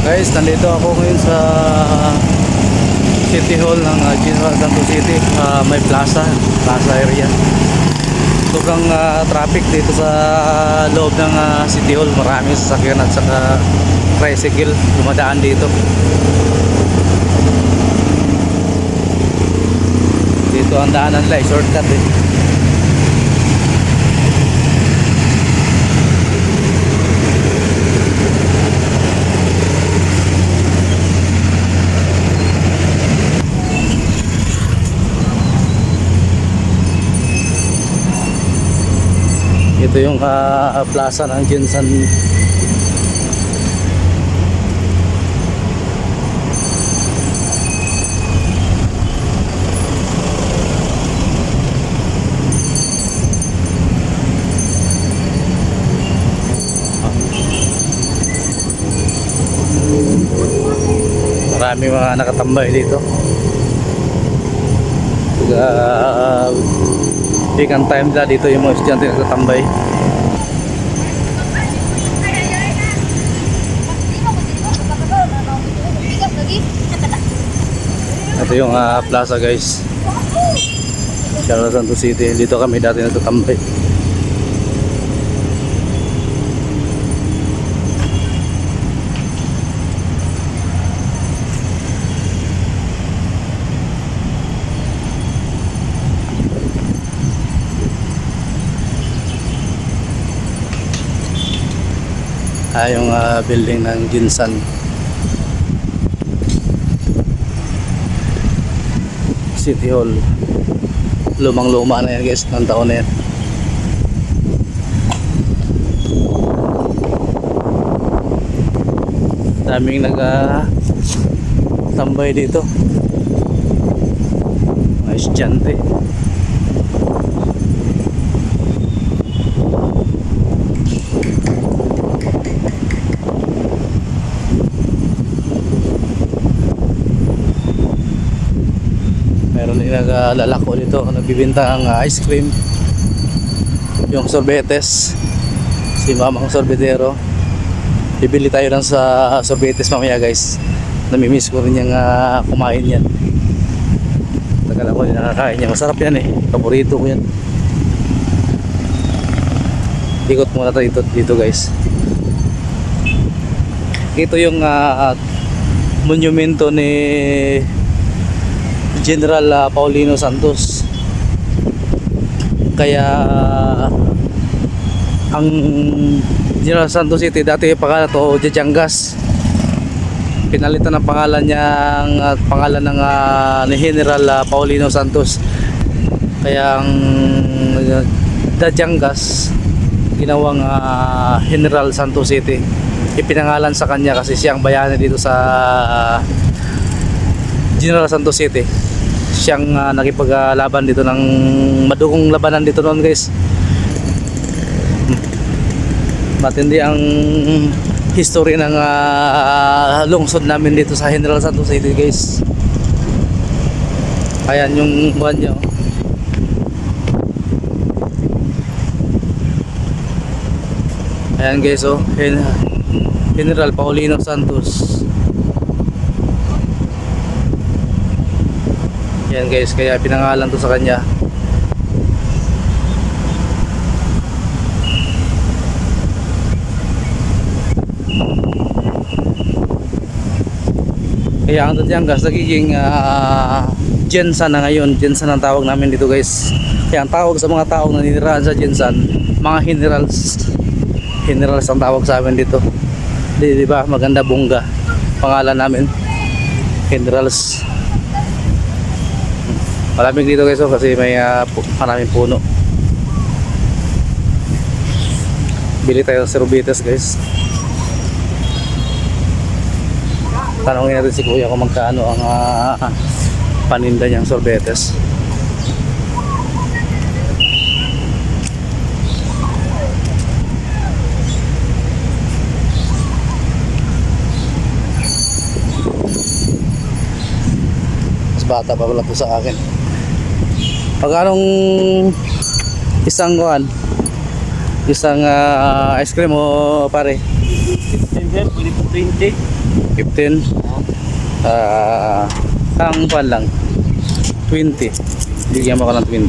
Guys, nandito ako ngayon sa City Hall ng General Santos City, may plaza area. Sobrang traffic dito sa loob ng City Hall. Maraming sasakyan at saka tricycle dumadaan dito. Dito ang daanan nila, shortcut eh. Ito yung plaza ng Jinsan. Marami mga nakatambay dito. Weekend time nila dito yung mga estudyante nakatambay. Ito yung plaza guys, General Santos City. Dito kami dati natatambay. Yung building ng Jinsan. City Hall. Lumang-luma na yan guys, ng taon na yan. Daming tambay dito. Mga estudyante. Meron din naglalako dito, nagbibinta ng ice cream, yung sorbetes, si mamang sorbetero. Bibili tayo lang sa sorbetes mamaya guys. Namimiss ko rin yung kumain yan. Tagal ako din nakakain yan. Masarap yan eh, paborito ko yan. Ikot muna tayo dito guys. Ito yung monumento ni General Paulino Santos. Kaya ang General Santos City dati pangalan to Jajangas. Pinalitan ng pangalan ng ni General Paulino Santos. Kaya ang Jajangas ginawang General Santos City. Ipinangalan sa kanya kasi siyang bayani dito sa General Santos City. Siyang nakipaglaban dito ng madugong labanan dito noon guys. Matindi ang history ng lungsod namin dito sa General Santos City guys. Ayan yung buwan nyo. Ayan guys, oh, General Paulino Santos. Yan guys, kaya pinangalan to sa kanya. Kaya ang Jajangas nagiging Jinsan na ngayon. Jinsan ang tawag namin dito guys. Kaya ang tawag sa mga taong naninirahan sa Jinsan, mga generals ang tawag sa amin dito. Di ba? Maganda, bongga pangalan namin, generals. Malamig dito guys, kasi may maraming puno. Bili tayo ng sorbetes guys. Tanongin natin si kuya kung magkano ang paninda niyang sorbetes. Mas bata pa pala to sa akin. Pag anong isang Isang ice cream mo pare. 15 sir, pwede po 20. 15. Ang pan lang. 20. Bigyan mo ka ng 20.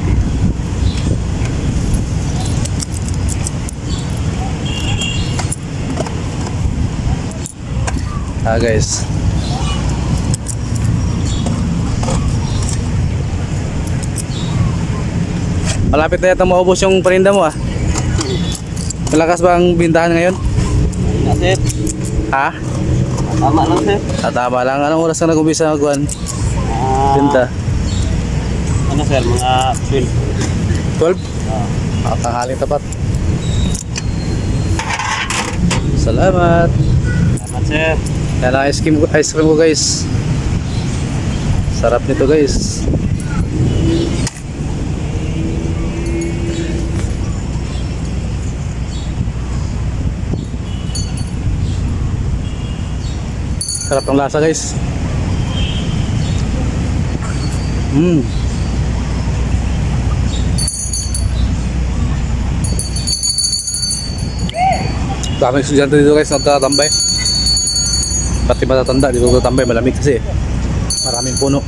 Guys. Malapit na yata maubos yung paninda mo ah. Malakas ba ang bintahan ngayon? Na sir, Ha? tama lang sir. Tama lang. Anong oras ka nag-umpisa magkuhan? Ah, Binta? Ano sir, mga 12. 12? Tanghali tapat. Salamat. Salamat sir. Yan ang ice cream ko guys. Sarap nito guys. Sarap ng lasa guys. Daming estudyante dito guys, nagtatambay. Pati matatanda dito nagtatambay, malamig kasi. Maraming puno.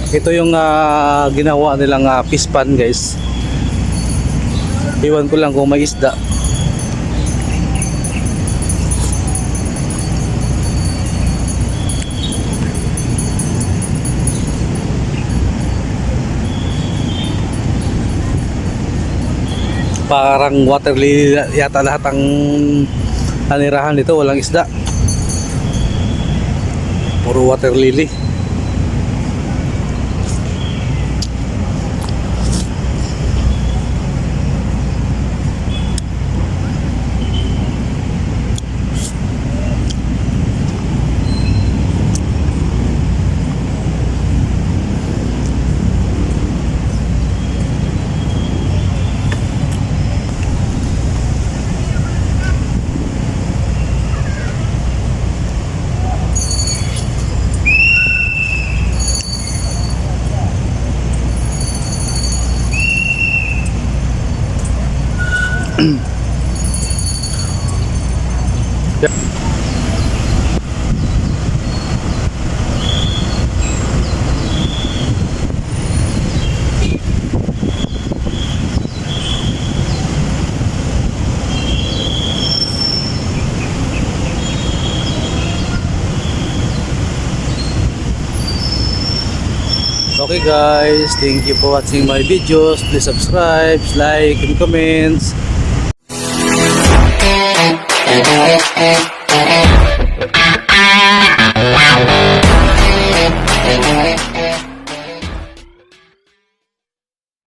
Ito yung ginawa nilang fish pan guys. Iwan ko lang kung may isda. Parang water lily yata lahat ang nanirahan dito, walang isda. Puro water lily. Okay guys, thank you for watching my videos. Please subscribe, like, and comments.